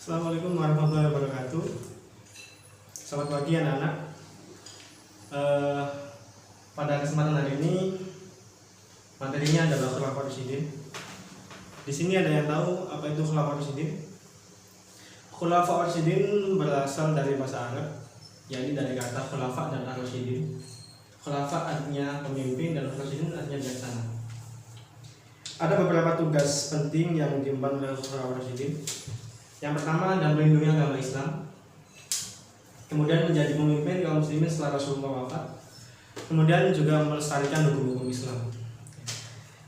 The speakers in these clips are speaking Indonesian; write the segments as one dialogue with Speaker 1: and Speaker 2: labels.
Speaker 1: Assalamualaikum warahmatullahi wabarakatuh. Selamat pagi anak-anak. Pada kesempatan hari ini materinya adalah Khulafaur Rasyidin. Di sini ada yang tahu apa itu Khulafaur Rasyidin? Khulafaur Rasyidin berasal dari bahasa Arab, yakni dari kata khulafa dan ar-rasyidin. Khulafa artinya pemimpin dan rasyidin artinya bijaksana. Ada beberapa tugas penting yang diemban oleh Khulafaur Rasyidin. Yang pertama adalah melindungi agama Islam, kemudian menjadi pemimpin kaum muslimin setelah Rasulullah wafat, kemudian juga melestarikan hukum-hukum Islam.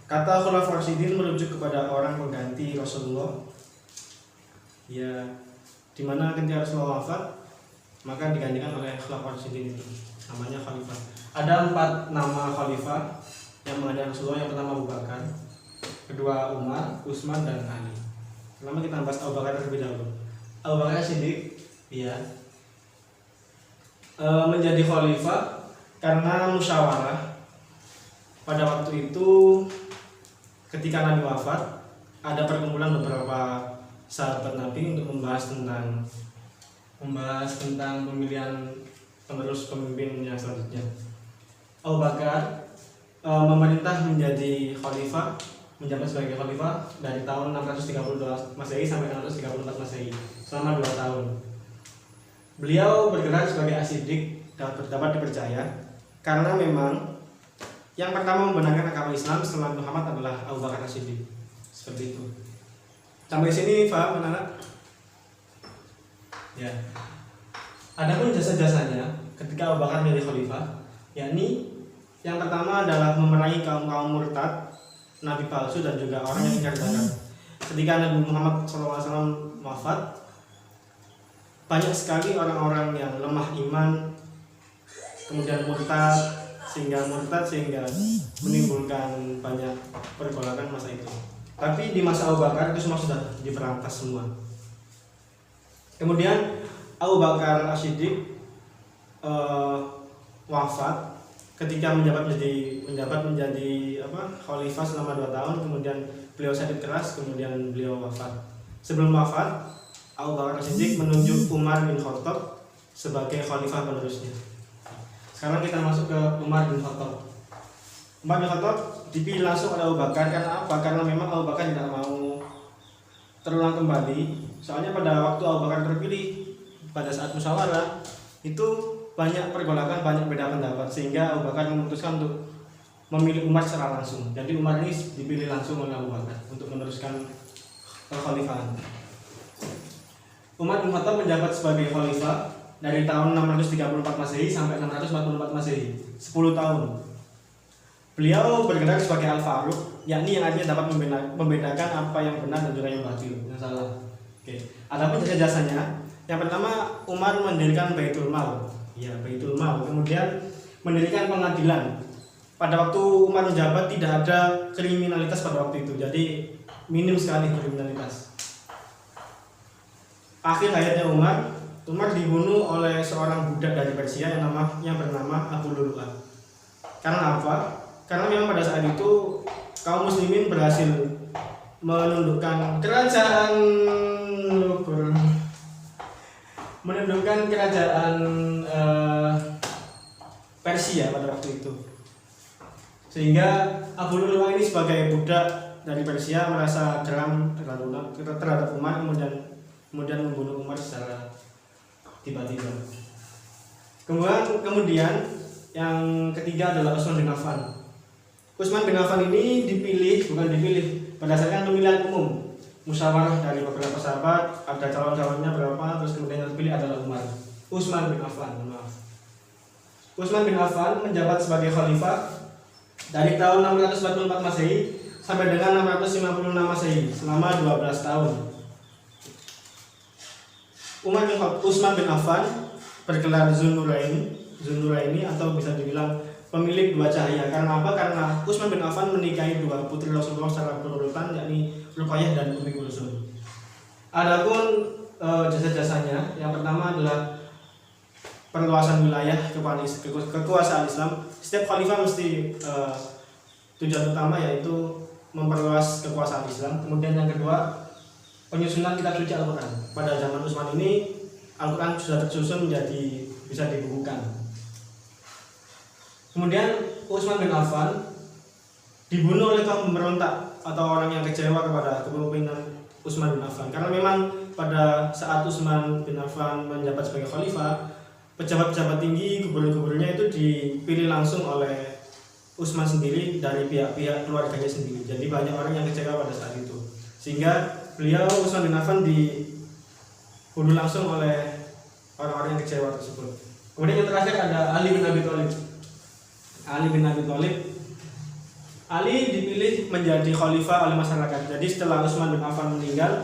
Speaker 1: Kata Khulafaur Rasyidin merujuk kepada orang pengganti Rasulullah, ya, dimana ketika Rasulullah wafat maka digantikan oleh Khulafaur Rasyidin itu, namanya khalifah. Ada 4 nama khalifah yang menggantikan Rasulullah. Yang pertama Abu Bakar, kedua Umar, Utsman, dan Ali. Pertama kita bahas Abu Bakar terlebih dahulu. Abu Bakar Siddiq, ya, menjadi khalifah karena musyawarah. Pada waktu itu ketika Nabi wafat, ada perkumpulan beberapa sahabat Nabi untuk membahas tentang pemilihan penerus pemimpin yang selanjutnya. Abu Bakar memerintah menjadi khalifah, menjabat sebagai khalifah dari tahun 632 Masehi sampai 634 Masehi, selama 2 tahun. Beliau bergerak sebagai as-siddiq, dapat dipercaya karena memang yang pertama membenarkan agama Islam setelah Muhammad adalah Abu Bakar as-Siddiq. Seperti itu. Sampai sini paham anak-anak? Ya. Adapun jasa-jasanya ketika Abu Bakar menjadi khalifah, yakni yang pertama adalah memerangi kaum murtad, nabi palsu, dan juga orang yang ingkar zakat. Ketika Nabi Muhammad SAW wafat, banyak sekali orang-orang yang lemah iman, kemudian murtad sehingga menimbulkan banyak pergolakan masa itu. Tapi di masa Abu Bakar itu semua sudah diberantas semua. Kemudian Abu Bakar as-Siddiq wafat ketika menjabat menjadi khalifah selama 2 tahun. Kemudian beliau sakit keras, kemudian beliau wafat. Sebelum wafat, Abu Bakar as-Siddiq menunjuk Umar bin Khattab sebagai khalifah penerusnya. Sekarang kita masuk ke Umar bin Khattab. Umar bin Khattab dipilih langsung oleh Abu Bakar karena apa? Karena memang Abu Bakar tidak mau terulang kembali. Soalnya pada waktu Abu Bakar terpilih, pada saat musyawarah itu banyak pergolakan, banyak beda pendapat, sehingga Abu Bakar memutuskan untuk memilih Umar secara langsung. Jadi Umar ini dipilih langsung oleh Abu Bakar untuk meneruskan kekhalifahan. Umar bin Khattab menjabat sebagai khalifah dari tahun 634 Masehi sampai 644 Masehi, 10 tahun. Beliau bergerak sebagai Al-Faruq, yakni yang artinya dapat membedakan apa yang benar dan juga yang batil, yang salah. Oke. Adapun jasa-jasanya, yang pertama Umar mendirikan Baitul Mal. Ya, Baitul Mal. Kemudian mendirikan pengadilan. Pada waktu Umar menjabat tidak ada kriminalitas pada waktu itu, jadi minim sekali kriminalitas. Akhir hayatnya Umar dibunuh oleh seorang budak dari Persia yang bernama Abu Lu'lu'ah. Karena apa? Karena memang pada saat itu kaum muslimin berhasil menundukkan kerajaan Persia pada waktu itu, sehingga Abu Lu'lu'ah ini sebagai budak dari Persia merasa geram terhadap Umar, kemudian membunuh Umar secara tiba-tiba. Kemudian yang ketiga adalah Utsman bin Affan. Utsman bin Affan ini bukan dipilih berdasarkan pemilihan umum, musyawarah dari beberapa sahabat, ada calon-calonnya berapa, terus kemudian yang terpilih adalah Umar. Utsman bin Affan, Utsman bin Affan menjabat sebagai khalifah dari tahun 644 Masehi sampai dengan 656 Masehi, selama 12 tahun. Utsman bin Affan bergelar Zunnuraini atau bisa dibilang pemilik 2 cahaya. Karena apa? Karena Utsman bin Affan menikahi 2 putri Rasulullah secara berurutan, yakni Ruqayyah dan Ummi Kulsum. Adapun jasa-jasanya, yang pertama adalah perluasan wilayah kekuasaan Islam. Setiap khalifah mesti tujuan utama yaitu memperluas kekuasaan Islam. Kemudian yang kedua penyusunan kitab suci Al-Quran. Pada zaman Utsman ini Al-Quran sudah tersusun menjadi bisa dibukukan. Kemudian Utsman bin Affan dibunuh oleh kaum pemberontak atau orang yang kecewa kepada kepemimpinan Utsman bin Affan, karena memang pada saat Utsman bin Affan menjabat sebagai khalifah, pejabat-pejabat tinggi, gubernur-gubernurnya itu dipilih langsung oleh Utsman sendiri dari pihak-pihak keluarganya sendiri. Jadi banyak orang yang kecewa pada saat itu, sehingga beliau Utsman bin Affan dibunuh langsung oleh orang-orang yang kecewa tersebut. Kemudian yang terakhir ada Ali bin Abi Thalib. Ali dipilih menjadi khalifah oleh masyarakat. Jadi setelah Utsman bin Affan meninggal,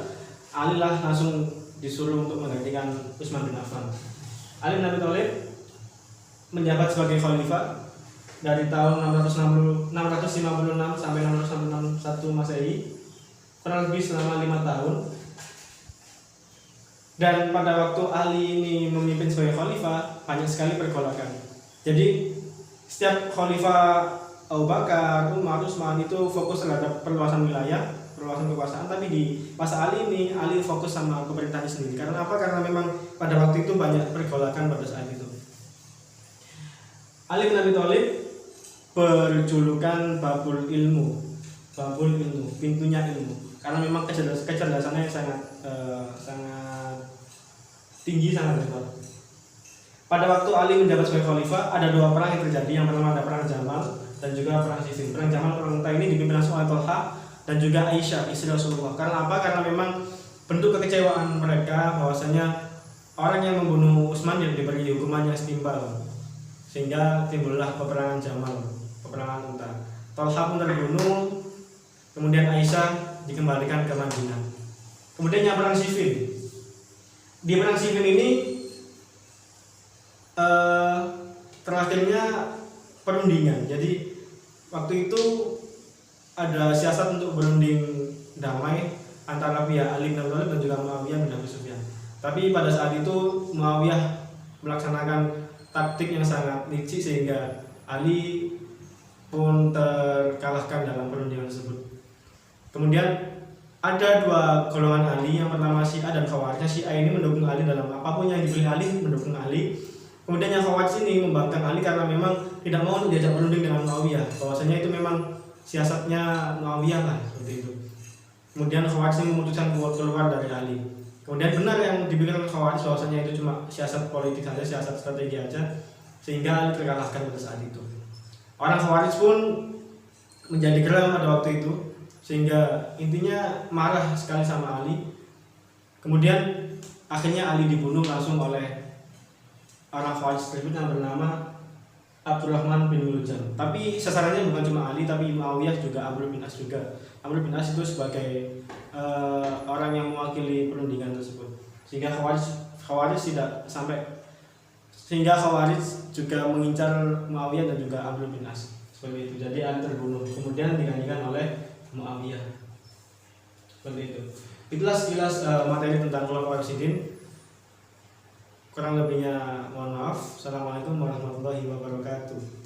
Speaker 1: Ali lah langsung disuruh untuk menggantikan Utsman bin Affan. Ali bin Abi Thalib menjabat sebagai khalifah dari tahun 656 sampai 661 Masehi, kurang lebih selama 5 tahun. Dan pada waktu Ali ini memimpin sebagai khalifah, banyak sekali pergolakan. Jadi setiap khalifah Abu Bakar, Umar, Utsman itu fokus terhadap perluasan wilayah, perluasan kekuasaan, tapi di masa Ali ini, Ali fokus sama pemerintahannya sendiri. Karena apa? Karena memang pada waktu itu banyak pergolakan pada saat itu. Ali bin Abi Thalib berjulukan Babul Ilmu, pintunya ilmu, karena memang kecerdasannya sangat tinggi, sangat hebat. Pada waktu Ali menjabat sebagai khalifah, ada 2 perang yang terjadi. Yang pertama ada perang Jamal dan juga perang Siffin. Perang Jamal, perang unta ini dipimpin langsung oleh Thalha dan juga Aisyah, istri Rasulullah. Karena apa? Karena memang bentuk kekecewaan mereka bahwasanya orang yang membunuh Utsman diberi hukuman yang setimpal, sehingga timbullah peperangan Jamal, peperangan unta. Thalha pun terbunuh, kemudian Aisyah dikembalikan ke Madinah. Kemudian yang perang Siffin. Di perang Siffin ini terakhirnya perundingan. Jadi waktu itu ada siasat untuk berunding damai antara pihak Ali bin Abi Thalib dan juga Muawiyah bin Abi Sufyan. Tapi pada saat itu Muawiyah melaksanakan taktik yang sangat licik sehingga Ali pun terkalahkan dalam perundingan tersebut. Kemudian ada 2 golongan Ali. Yang pertama Syiah dan Khawarij. Syiah ini mendukung Ali dalam apapun yang dipilih Ali, mendukung Ali. Kemudian yang Khawarij ini membangkang Ali karena memang tidak mau untuk diajak berunding dengan Muawiyah, bahwasanya itu memang siasatnya Muawiyah lah, seperti itu. Kemudian Khawarij ini memutuskan keluar dari Ali. Kemudian benar yang dipikirkan Khawarij bahwasanya itu cuma siasat politik saja, siasat strategi aja, sehingga Ali terkalahkan pada saat itu. Orang Khawarij pun menjadi geram pada waktu itu, sehingga intinya marah sekali sama Ali. Kemudian akhirnya Ali dibunuh langsung oleh orang Khawarij tersebut yang bernama Abdurrahman bin Muljam. Tapi sasarannya bukan cuma Ali, tapi Muawiyah juga, Amr bin As juga. Amr bin As itu sebagai orang yang mewakili perundingan tersebut. Sehingga Khawarij tidak sampai, sehingga Khawarij juga mengincar Muawiyah dan juga Amr bin As. Seperti itu. Jadi Ali terbunuh, kemudian digantikan oleh Muawiyah. Seperti itu. Itulah sekilas materi tentang Khulafaur Rasyidin. Kurang lebihnya mohon maaf. Assalamualaikum warahmatullahi wabarakatuh.